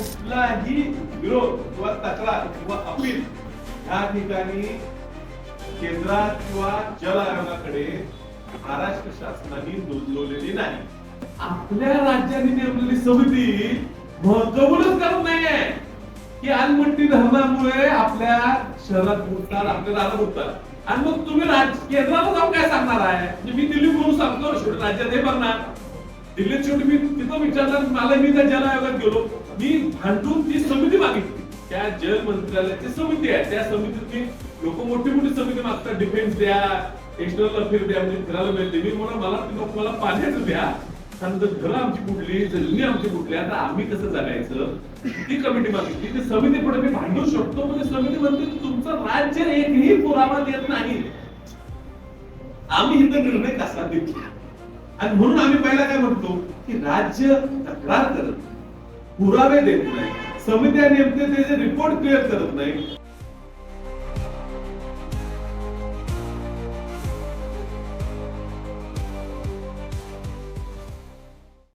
कुठलाही विरोध किंवा तक्रार किंवा अपील या ठिकाणी केंद्रात किंवा जल आयोगाकडे महाराष्ट्र शासनाने नोंदवलेली नाही. आपल्या राज्याने नेमलेली समिती कबूलच करत नाहीये की अलमट्टी धरणामुळे आपल्या शहरात बुडतात, आपल्या राहणं बुडतात. आणि मग तुम्ही केंद्राला जाऊन काय सांगणार आहे? म्हणजे मी दिल्ली बोलून सांगतो शेवटी राज्यात हे बघणार. दिल्लीत शेवटी मी तिथं विचारलं, मला मी त्या जल आयोगात गेलो, मी भांडून ती समिती मागितली. त्या जल मंत्रालयाची समिती आहे, त्या समितीतली लोक मोठी मोठी समिती मागतात, डिफेन्स द्या, एक्सटर्नल अफेअर द्या, म्हणजे फिरायला मिळते. मी म्हणून मला ती लोक मला पाण्याचं द्या, घरं आमची कुठली, जमिनी आमची कुठली, आता आम्ही कसं जगायचं, ती कमिटी मागितली. ती समिती पुढे मी भांडू शकतो, म्हणजे समिती म्हणते तुमचं राज्य एकही पुरावा देत नाही, आम्ही इथं निर्णय कसा देऊ. आणि म्हणून आम्ही पहिला काय म्हणतो की राज्य तक्रार करत, पुरावे देत नाही, समित्या नेमके त्याचे रिपोर्ट क्लिअर करत नाही.